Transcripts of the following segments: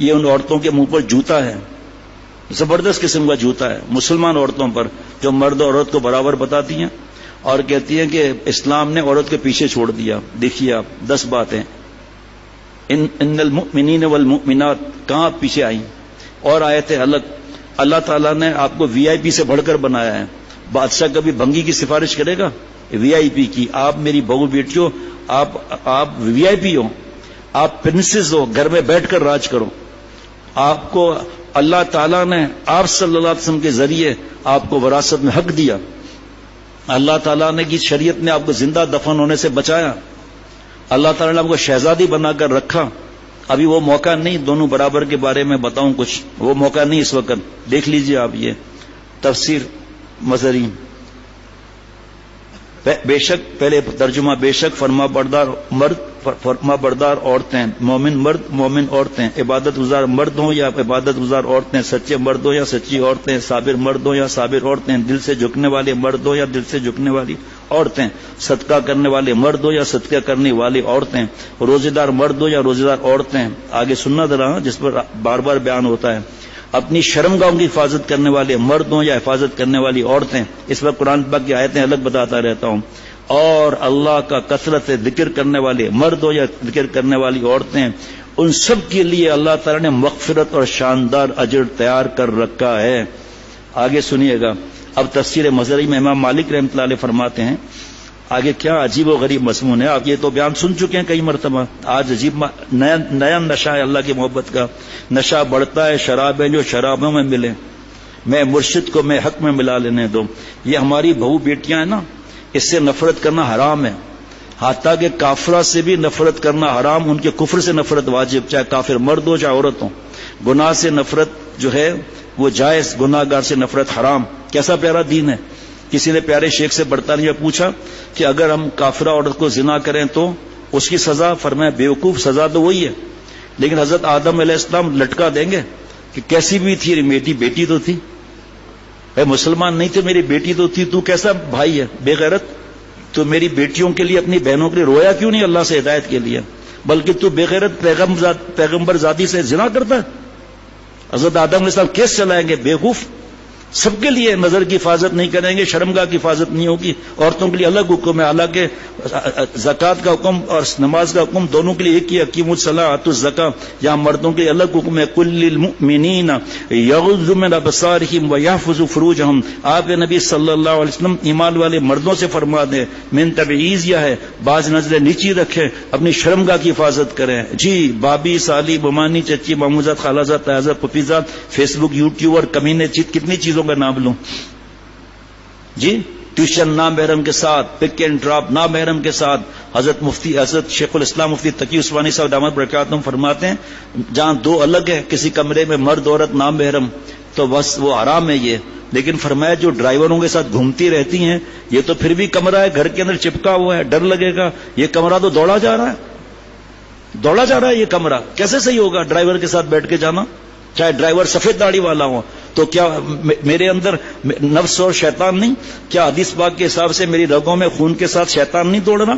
یہ ان عورتوں کے منہ پر جوتا ہے، زبردست قسم کا جوتا ہے مسلمان عورتوں پر، جو مرد اور عورت کو برابر بتاتی ہیں اور کہتی ہیں کہ اسلام نے عورت کے پیچھے چھوڑ دیا۔ دیکھیے آپ 10 باتیں، ان المؤمنین والمؤمنات کہاں پیچھے آئیں، اور آیتیں الگ۔ اللہ تعالیٰ نے آپ کو وی آئی پی سے بڑھ کر بنایا ہے۔ بادشاہ کبھی بھنگی کی سفارش کرے گا؟ وی آئی پی کی۔ آپ میری بہو بیٹیوں، آپ وی آئی پی ہو، آپ پرنسز ہو، گھر میں بیٹھ کر راج کرو۔ آپ کو اللہ تعالیٰ نے آپ صلی اللہ علیہ وسلم کے ذریعے آپ کو وراثت میں حق دیا۔ اللہ تعالیٰ نے کی شریعت نے آپ کو زندہ دفن ہونے سے بچایا۔ اللہ تعالیٰ نے آپ کو شہزادی بنا کر رکھا۔ ابھی وہ موقع نہیں دونوں برابر کے بارے میں بتاؤں کچھ، وہ موقع نہیں اس وقت۔ دیکھ لیجئے آپ یہ تفسیر مظہری۔ بے شک، پہلے ترجمہ، بے شک فرما بردار مرد، فرما بردار عورتیں، مومن مرد، مومن عورتیں، عبادت گزار مرد ہوں یا عبادت گزار عورتیں، سچے مرد ہوں یا سچی عورتیں، صابر مرد ہوں یا صابر عورتیں، دل سے جھکنے والے مرد ہوں یا دل سے جھکنے والی عورتیں، صدقہ کرنے والے مرد ہوں یا صدقہ کرنے والی عورتیں، روزے دار مرد ہوں یا روزے دار عورتیں۔ آگے سننا ذرا، جس پر بار بار بیان ہوتا ہے۔ اپنی شرمگاہوں کی حفاظت کرنے والے مرد ہوں یا حفاظت کرنے والی عورتیں۔ اس پر قرآن پاک کی آیتیں الگ بتاتا رہتا ہوں۔ اور اللہ کا کثرت سے ذکر کرنے والے مرد ہو یا ذکر کرنے والی عورتیں، ان سب کے لیے اللہ تعالیٰ نے مغفرت اور شاندار اجر تیار کر رکھا ہے۔ آگے سنیے گا۔ اب تفسیر مظہری میں امام مالک رحمۃ اللہ علیہ فرماتے ہیں، آگے کیا عجیب و غریب مضمون ہے۔ آپ یہ تو بیان سن چکے ہیں کئی مرتبہ، آج عجیب نیا نشہ ہے اللہ کی محبت کا۔ نشہ بڑھتا ہے شرابیں جو شرابوں میں ملے، میں مرشد کو میں حق میں ملا لینے دو۔ یہ ہماری بہو بیٹیاں ہیں نا، اس سے نفرت کرنا حرام ہے۔ حتیٰ کہ کافرہ سے بھی نفرت کرنا حرام، ان کے کفر سے نفرت واجب، چاہے کافر مرد ہو چاہے عورت ہو۔ گناہ سے نفرت جو ہے وہ جائز، گناہ گار سے نفرت حرام۔ کیسا پیارا دین ہے۔ کسی نے پیارے شیخ سے برطانیہ پوچھا کہ اگر ہم کافرہ عورت کو زنا کریں تو اس کی سزا؟ فرمایا بیوقوف، سزا تو وہی ہے، لیکن حضرت آدم علیہ السلام لٹکا دیں گے کہ کیسی بھی تھی میری بیٹی تو تھی، اے مسلمان نہیں تھے میری بیٹی تو تھی، تو کیسا بھائی ہے بے غیرت؟ تو میری بیٹیوں کے لیے اپنی بہنوں کے لیے رویا کیوں نہیں اللہ سے ہدایت کے لیے؟ بلکہ تو بے غیرت پیغمبر ذاتی سے زنا کرتا ہے۔ حضرت آدم علیہ السلام کیس چلائیں گے؟ بیوقوف۔ سب کے لیے نظر کی حفاظت نہیں کریں گے، شرمگاہ کی حفاظت نہیں ہوگی، عورتوں کے لیے الگ حکم ہے۔ حالانکہ زکوٰۃ کا حکم اور نماز کا حکم دونوں کے لیے ایک ہی، اقیموا الصلاۃ وآتوا الزکاۃ۔ یہاں مردوں کے لیے الگ حکم ہے، قل للمؤمنین یغضوا من ابصارہم ویحفظوا فروجہم۔ آپ نبی صلی اللہ علیہ وسلم ایمان والے مردوں سے فرما دیں، من تبعیض یہ ہے بعض نظریں نیچی رکھیں، اپنی شرمگاہ کی حفاظت کریں۔ جی بابی، سالی، بمانی، چچی، ماموزات، خالازات، تایازات، پھپھیزات، فیس بک، یوٹیوب اور کمینے، کتنی چیزوں کا نام لوں جی۔ ٹیوشن نامحرم کے ساتھ، پک اینڈ ڈراپ نامحرم کے ساتھ۔ حضرت شیخ الاسلام مفتی تقی عثمانی صاحب دامت برکاتہم فرماتے ہیں جہاں دو الگ ہیں، کسی کمرے میں مرد عورت نامحرم، تو بس وہ حرام ہے یہ۔ لیکن فرمایا جو ڈرائیوروں کے ساتھ گھومتی رہتی ہیں، یہ تو پھر بھی کمرہ ہے، گھر کے اندر چپکا ہوا ہے، ڈر لگے گا۔ یہ کمرہ تو دوڑا جا رہا ہے یہ کمرہ کیسے صحیح ہوگا ڈرائیور کے ساتھ بیٹھ کے جانا؟ چاہے ڈرائیور سفید داڑھی والا ہو، تو کیا میرے اندر نفس اور شیطان نہیں؟ کیا حدیث پاک کے حساب سے میری رگوں میں خون کے ساتھ شیطان نہیں دوڑ رہا؟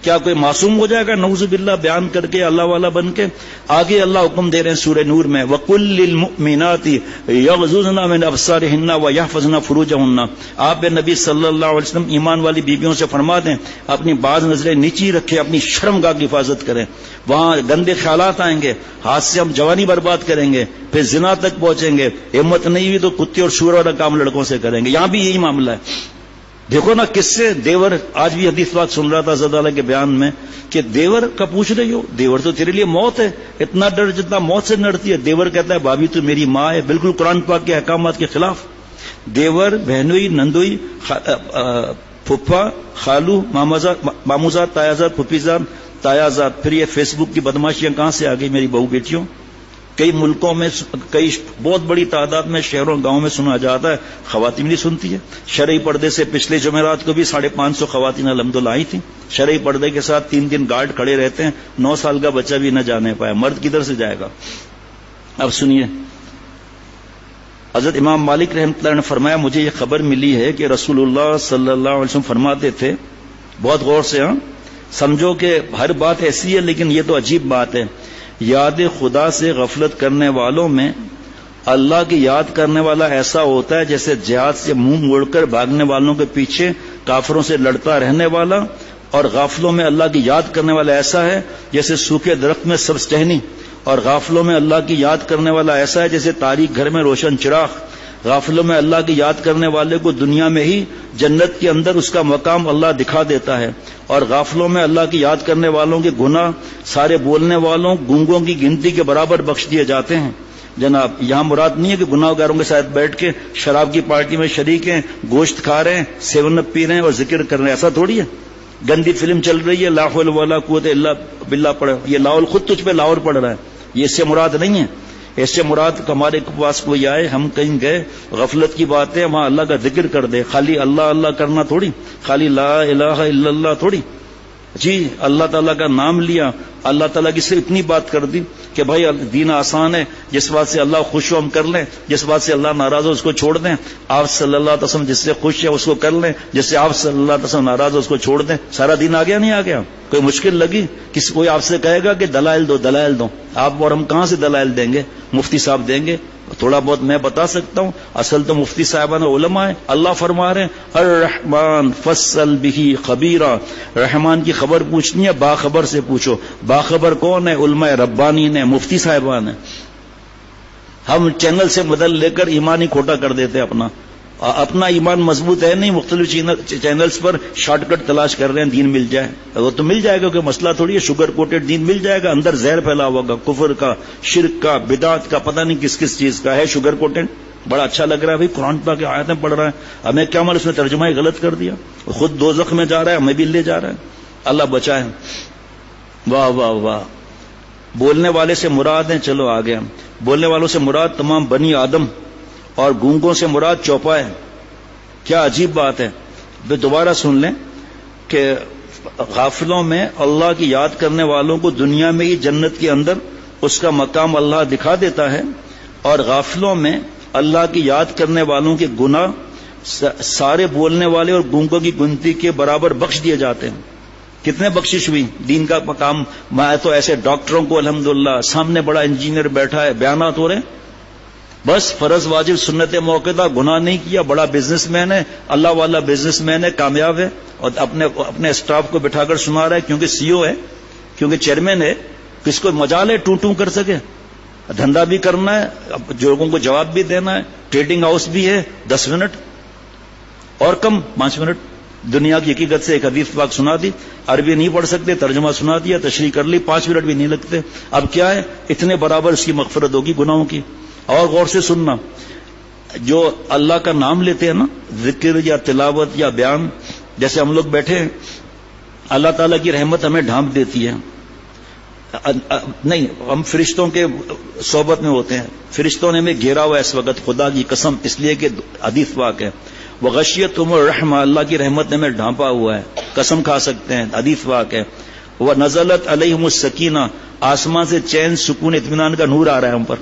کیا کوئی معصوم ہو جائے گا نعوذ باللہ بیان کر کے اللہ والا بن کے؟ آگے اللہ حکم دے رہے ہیں سورہ نور میں، وَقُلْ لِلْمُؤْمِنَاتِ يَغْضُضْنَ مِنْ أَبْصَارِهِنَّ وَيَحْفَظْنَ فُرُوجَهُنَّ۔ آپ نبی صلی اللہ علیہ وسلم ایمان والی بیویوں سے فرما دیں اپنی بعض نظریں نیچی رکھیں، اپنی شرمگاہ کی حفاظت کریں۔ وہاں گندے خیالات آئیں گے، ہاتھ سے ہم جوانی برباد کریں گے، پھر زنا تک پہنچیں گے، ہمت نہیں ہوئی تو کتے اور سور والا کام لڑکوں سے کریں گے۔ یہاں بھی یہی معاملہ ہے۔ دیکھو نا کس سے دیور، آج بھی حدیث بات سن رہا تھا زدالہ کے بیان میں کہ دیور کا پوچھ رہی ہو، دیور تو تیرے لیے موت ہے، اتنا ڈر جتنا موت سے ڈرتی ہے۔ دیور کہتا ہے بھابھی تو میری ماں ہے، بالکل قرآن پاک کے احکامات کے خلاف۔ دیور، بہنوئی، نندوئی، پھپھا، خالو، ماموزات، تایازات، پھپھیزات، تایازات۔ پھر یہ فیس بک کی بدماشیاں کہاں سے آ گئی میری بہو بیٹیوں؟ کئی ملکوں میں، کئی بہت بڑی تعداد میں شہروں گاؤں میں سنا جاتا ہے، خواتین نہیں سنتی ہے۔ شرعی پردے سے پچھلے جمعرات کو بھی 550 خواتین الحمدللہ آئی تھیں، شرعی پردے کے ساتھ 3 دن گارڈ کھڑے رہتے ہیں، 9 سال کا بچہ بھی نہ جانے پائے، مرد کدھر سے جائے گا؟ اب سنیے، حضرت امام مالک رحمۃ اللہ نے فرمایا مجھے یہ خبر ملی ہے کہ رسول اللہ صلی اللہ علیہ وسلم فرماتے تھے، بہت غور سے سمجھو کہ ہر بات ایسی ہے لیکن یہ تو عجیب بات ہے، یاد خدا سے غفلت کرنے والوں میں اللہ کی یاد کرنے والا ایسا ہوتا ہے جیسے جہاد سے منہ موڑ کر بھاگنے والوں کے پیچھے کافروں سے لڑتا رہنے والا، اور غافلوں میں اللہ کی یاد کرنے والا ایسا ہے جیسے سوکھے درخت میں سبز ٹہنی، اور غافلوں میں اللہ کی یاد کرنے والا ایسا ہے جیسے تاریک گھر میں روشن چراغ۔ غافلوں میں اللہ کی یاد کرنے والے کو دنیا میں ہی جنت کے اندر اس کا مقام اللہ دکھا دیتا ہے، اور غافلوں میں اللہ کی یاد کرنے والوں کے گناہ سارے بولنے والوں گونگوں کی گنتی کے برابر بخش دیے جاتے ہیں۔ جناب یہاں مراد نہیں ہے کہ گناہ گاروں کے ساتھ بیٹھ کے شراب کی پارٹی میں شریک ہیں، گوشت کھا رہے ہیں، 7 اپ پی رہے ہیں اور ذکر کر رہے ہیں، ایسا تھوڑی ہے۔ گندی فلم چل رہی ہے، لا حول ولا قوت الا باللہ پڑھ، یہ لاہور خود تجھ پہ لاہور پڑھ رہا ہے، یہ اس سے مراد نہیں ہے۔ اس سے مراد ہمارے پاس کوئی آئے، ہم کہیں گئے، غفلت کی بات ہے، وہاں اللہ کا ذکر کر دے، خالی اللہ اللہ کرنا تھوڑی، خالی لا الہ الا اللہ تھوڑی، جی اللہ تعالیٰ کا نام لیا، اللہ تعالیٰ کی صرف اتنی بات کر دی کہ بھائی دین آسان ہے، جس بات سے اللہ خوش ہو ہم کر لیں، جس بات سے اللہ ناراض ہو اس کو چھوڑ دیں، آپ صلی اللہ علیہ وسلم جس سے خوش ہے اس کو کر لیں، جس سے آپ صلی اللہ علیہ وسلم ناراض ہو اس کو چھوڑ دیں، سارا دین آ گیا نہیں آ گیا؟ کوئی مشکل لگی؟ کوئی آپ سے کہے گا کہ دلائل دو دلائل دو، آپ اور ہم کہاں سے دلائل دیں گے؟ مفتی صاحب دیں گے، تھوڑا بہت میں بتا سکتا ہوں، اصل تو مفتی صاحبان علماء ہیں۔ اللہ فرما رہے ہیں الرحمن فصل بہ خبیرہ، رحمان کی خبر پوچھنی ہے باخبر سے پوچھو۔ باخبر کون ہے؟ علماء ربانی نے، مفتی صاحبان ہیں۔ ہم چینل سے مدد لے کر ایمان ہی کھوٹا کر دیتے اپنا ایمان مضبوط ہے نہیں، مختلف چینلز پر شارٹ کٹ تلاش کر رہے ہیں دین مل جائے، وہ تو مل جائے گا، کوئی مسئلہ تھوڑی ہے، شوگر کوٹڈ دین مل جائے گا، اندر زہر پھیلا ہوگا، کفر کا، شرک کا، بدعت کا، پتہ نہیں کس کس چیز کا ہے شوگر کوٹڈ۔ بڑا اچھا لگ رہا ہے بھائی قرآن پاک کی آیتیں پڑھ رہا ہے، ہمیں کیا معلوم اس نے ترجمہ ہی غلط کر دیا، خود دوزخ میں جا رہا ہے ہمیں بھی لے جا رہا ہے، اللہ بچائے۔ واہ واہ واہ۔ بولنے والے سے مراد ہیں، چلو آ گیا، بولنے والوں سے مراد تمام بنی آدم، اور گونگوں سے مراد چوپائے۔ کیا عجیب بات ہے، دوبارہ سن لیں کہ غافلوں میں اللہ کی یاد کرنے والوں کو دنیا میں ہی جنت کے اندر اس کا مقام اللہ دکھا دیتا ہے، اور غافلوں میں اللہ کی یاد کرنے والوں کے گناہ سارے بولنے والے اور گونگوں کی گنتی کے برابر بخش دیے جاتے ہیں۔ کتنے بخشش ہوئی دین کا مقام۔ میں تو ایسے ڈاکٹروں کو الحمدللہ سامنے بڑا انجینئر بیٹھا ہے، بیانات ہو رہے ہیں، بس فرض واجب سنت موقع گناہ نہیں کیا، بڑا بزنس مین ہے، اللہ والا بزنس مین ہے، کامیاب ہے، اور اپنے اسٹاف کو بٹھا کر سنا رہا ہے کیونکہ سی او ہے، کیونکہ چیئرمین ہے، کس کو مجال ہے ٹوں کر سکے، دھندا بھی کرنا ہے، لوگوں کو جواب بھی دینا ہے، ٹریڈنگ ہاؤس بھی ہے، 10 منٹ اور کم 5 منٹ دنیا کی حقیقت سے ایک حدیث پاک سنا دی، عربی نہیں پڑھ سکتے، ترجمہ سنا دیا، تشریح کر لی، 5 منٹ بھی نہیں لگتے۔ اب کیا ہے، اتنے برابر اس کی مغفرت ہوگی گناہوں کی۔ اور غور سے سننا، جو اللہ کا نام لیتے ہیں نا، ذکر یا تلاوت یا بیان، جیسے ہم لوگ بیٹھے ہیں، اللہ تعالیٰ کی رحمت ہمیں ڈھانپ دیتی ہے، نہیں ہم فرشتوں کے صحبت میں ہوتے ہیں، فرشتوں نے ہمیں گھیرا ہوا ہے اس وقت، خدا کی قسم، اس لیے کہ حدیث پاک ہے وغشیتہم الرحمہ، اللہ کی رحمت نے ہمیں ڈھانپا ہوا ہے، قسم کھا سکتے ہیں، حدیث پاک ہے ونزلت علیہم السکینہ، آسمان سے چین سکون اطمینان کا نور آ رہا ہے ہم پر،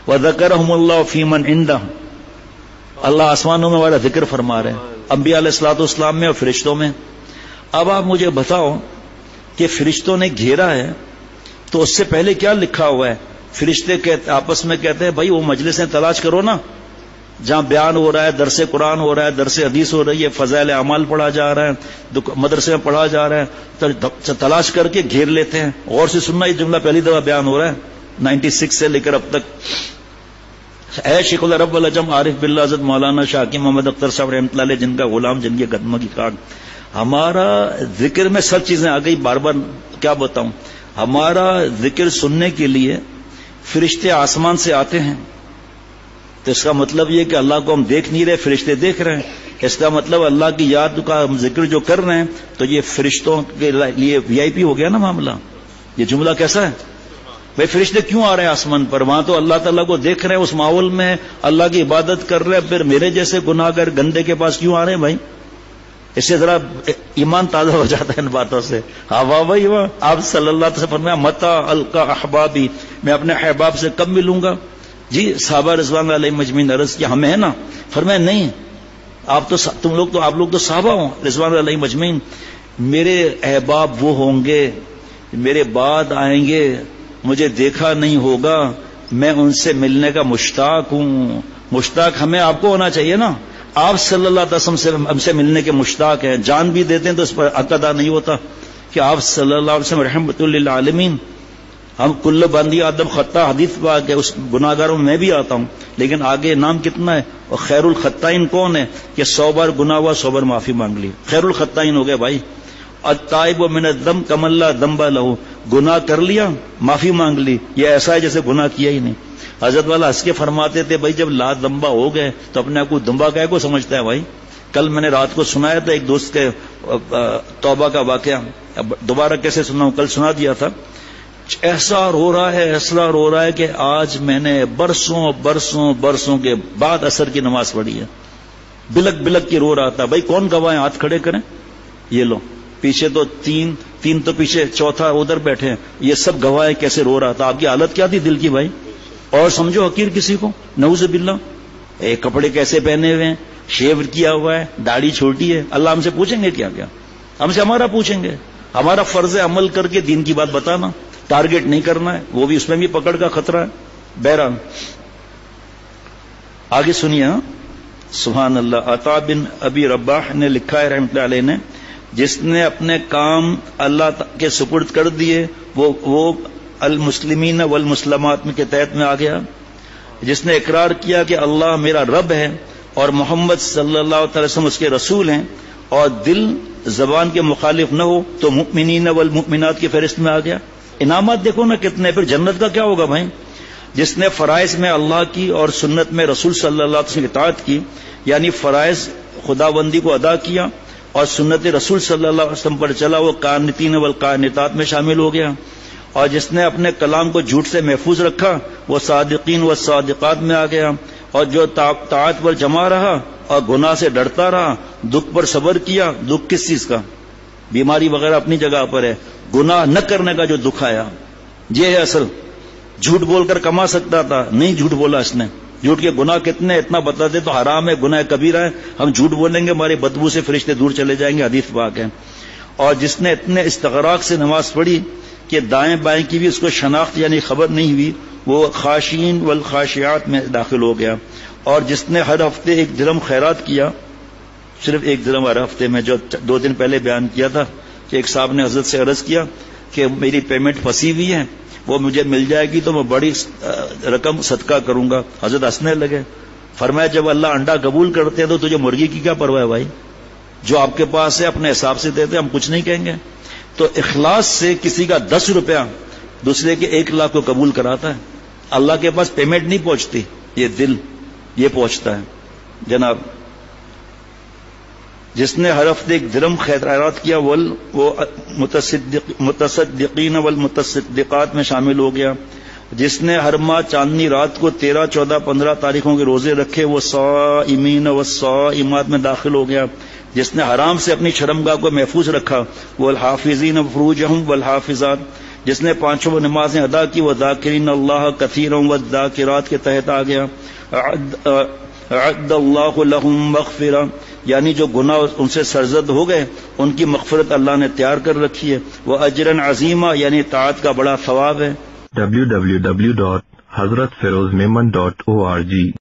وذکرہم اللہ فی من عندہ، اللہ آسمانوں میں ہمارا ذکر فرما رہے ہیں، انبیاء علیہ الصلوۃ والسلام میں اور فرشتوں میں۔ اب آپ مجھے بتاؤ کہ فرشتوں نے گھیرا ہے تو اس سے پہلے کیا لکھا ہوا ہے؟ فرشتے آپس میں کہتے ہیں بھائی وہ مجلسیں تلاش کرو نا جہاں بیان ہو رہا ہے، درس قرآن ہو رہا ہے، درس حدیث ہو رہی ہے، فضائل اعمال پڑھا جا رہا ہے، مدرسے میں پڑھا جا رہا ہے، تلاش کر کے گھیر لیتے ہیں۔ غور سے سننا، یہ جملہ پہلی دفعہ بیان ہو رہا ہے 96 سے لے کر اب تک۔ اے شیخ العرب والعجم عارف باللہ حضرت مولانا شاہ حکیم محمد اختر صاحب رحمۃ اللہ علیہ، جن کا غلام، جن کے قدموں کی کاٹ، ہمارا ذکر میں سب چیزیں آ گئی، بار بار کیا بتاؤں، ہمارا ذکر سننے کے لیے فرشتے آسمان سے آتے ہیں، تو اس کا مطلب یہ کہ اللہ کو ہم دیکھ نہیں رہے، فرشتے دیکھ رہے ہیں، اس کا مطلب اللہ کی یاد کا ہم ذکر جو کر رہے ہیں تو یہ فرشتوں کے لیے VIP ہو گیا نا معاملہ۔ یہ جملہ کیسا ہے بھائی؟ فرشتے کیوں آ رہے ہیں آسمان پر؟ وہاں تو اللہ تعالیٰ کو دیکھ رہے ہیں، اس ماحول میں اللہ کی عبادت کر رہے ہیں، پھر میرے جیسے گناہ گر گندے کے پاس کیوں آ رہے ہیں بھائی؟ اس سے ذرا ایمان تازہ ہو جاتا ہے ان باتوں سے۔ ہاں واہ بھائی واہ، آپ صلی اللہ علیہ وسلم فرمایا متا القا احبابی، میں اپنے احباب سے کب ملوں گا؟ جی صحابہ رضوان علیہ مجمعین عرض کیا ہمیں ہے نا؟ فرمایا نہیں، آپ لوگ تو صحابہ ہوں رضوان علیہ مجمعین، میرے احباب وہ ہوں گے میرے بعد آئیں گے مجھے دیکھا نہیں ہوگا، میں ان سے ملنے کا مشتاق ہوں. مشتاق ہمیں آپ کو ہونا چاہیے نا. آپ صلی اللہ علیہ وسلم سے ہم سے ملنے کے مشتاق ہیں، جان بھی دیتے ہیں تو اس پر حق ادا نہیں ہوتا کہ آپ صلی اللہ علیہ وسلم رحمت للعالمین. ہم کل بندی آدم خطا حدیث پاک ہے، اس گناہ گاروں میں بھی آتا ہوں، لیکن آگے نام کتنا ہے. اور خیر الخطائین کون ہے کہ 100 بار گناہ ہوا 100 بار معافی مانگ لی، خیر الخطائین ہو گئے بھائی. التائب من الذنب کمن لا ذنب له، گناہ کر لیا معافی مانگ لی، یہ ایسا ہے جیسے گناہ کیا ہی نہیں. حضرت والا ہنس کے فرماتے تھے بھائی جب لا دمبا ہو گئے تو اپنے آپ کو دمبا کہہ کو سمجھتا ہے بھائی. کل میں نے رات کو سنایا تھا ایک دوست کے توبہ کا واقعہ، دوبارہ کیسے سناؤں، کل سنا دیا تھا. ایسا رو رہا ہے، ایسا رو رہا ہے کہ آج میں نے برسوں کے بعد عصر کی نماز پڑھی ہے. بلک بلک کی رو رہا تھا. بھائی کون گواہ ہیں، ہاتھ کھڑے کریں. یہ لو پیچھے تو تین تو پیچھے، چوتھا ادھر بیٹھے ہیں، یہ سب گواہ ہیں کیسے رو رہا تھا. آپ کی حالت کیا تھی دل کی بھائی. اور سمجھو حقیر کسی کو، نعوذ باللہ. کپڑے کیسے پہنے ہوئے ہیں، شیو کیا ہوا ہے، داڑھی چھوٹی ہے. اللہ ہم سے پوچھیں گے کیا کیا، ہم سے ہمارا پوچھیں گے. ہمارا فرض ہے عمل کر کے دین کی بات بتانا، ٹارگٹ نہیں کرنا ہے، وہ بھی اس میں بھی پکڑ کا خطرہ ہے. بہرحال آگے سنیے. سبحان اللہ. عطا بن ابی رباح نے لکھا ہے رحمۃ اللہ علیہ نے، جس نے اپنے کام اللہ کے سپرد کر دیے وہ المسلمین والمسلمات کے تحت میں آ گیا. جس نے اقرار کیا کہ اللہ میرا رب ہے اور محمد صلی اللہ تعالی وسلم اس کے رسول ہیں، اور دل زبان کے مخالف نہ ہو، تو مؤمنین والمؤمنات کی فہرست میں آ گیا. انعامات دیکھو نا کتنے. پھر جنت کا کیا ہوگا بھائی. جس نے فرائض میں اللہ کی اور سنت میں رسول صلی اللہ علیہ وسلم کی اطاعت کی، یعنی فرائض خداوندی کو ادا کیا اور سنت رسول صلی اللہ علیہ وسلم پر چلا، وہ قانتین والقانتات میں شامل ہو گیا. اور جس نے اپنے کلام کو جھوٹ سے محفوظ رکھا وہ صادقین والصادقات میں آ گیا. اور جو طاعت پر جمع رہا اور گناہ سے ڈرتا رہا، دکھ پر صبر کیا. دکھ کس چیز کا، بیماری وغیرہ اپنی جگہ پر ہے، گناہ نہ کرنے کا جو دکھ آیا یہ ہے اصل. جھوٹ بول کر کما سکتا تھا، نہیں جھوٹ بولا اس نے. جھوٹ کے گناہ کتنے اتنا بتاتے تو حرام ہے، گناہ کبیرہ ہے، ہم جھوٹ بولیں گے ہماری بدبو سے فرشتے دور چلے جائیں گے، حدیث پاک ہے. اور جس نے اتنے استغراق سے نماز پڑھی کہ دائیں بائیں کی بھی اس کو شناخت یعنی خبر نہیں ہوئی، وہ خاشعین والخاشعات میں داخل ہو گیا. اور جس نے ہر ہفتے 1 درہم خیرات کیا، صرف 1 درہم ہر ہفتے میں، جو 2 دن پہلے بیان کیا تھا کہ ایک صاحب نے حضرت سے عرض کیا کہ میری پیمنٹ پھنسی ہوئی ہے، وہ مجھے مل جائے گی تو میں بڑی رقم صدقہ کروں گا. حضرت ہنسنے لگے. فرمایا جب اللہ انڈا قبول کرتے ہیں تو تجھے مرغی کی کیا پرواہ ہے بھائی. جو آپ کے پاس ہے اپنے حساب سے دیتے، ہم کچھ نہیں کہیں گے. تو اخلاص سے کسی کا 10 روپیہ دوسرے کے 1 لاکھ کو قبول کراتا ہے. اللہ کے پاس پیمنٹ نہیں پہنچتی، یہ دل یہ پہنچتا ہے جناب. جس نے ہر ہفتے 1 درہم خیرات کیا وہ متصدقین والمتصدقات میں شامل ہو گیا. جس نے ہر ماہ چاندنی رات کو 13، 14، 15 تاریخوں کے روزے رکھے وہ صائمین والصائمات میں داخل ہو گیا. جس نے حرام سے اپنی شرمگاہ کو محفوظ رکھا وہ الحافظین فروجہم والحافظات. جس نے 5 نمازیں ادا کی وہ ذاکرین اللہ کثیرا والذاکرات کے تحت آ گیا. اعد اللہ لہم مغفرہ، یعنی جو گناہ ان سے سرزد ہو گئے ان کی مغفرت اللہ نے تیار کر رکھی ہے. وہ اجرا عظیمہ، یعنی طاعت کا بڑا ثواب ہے. www.hazratfirozmemon.org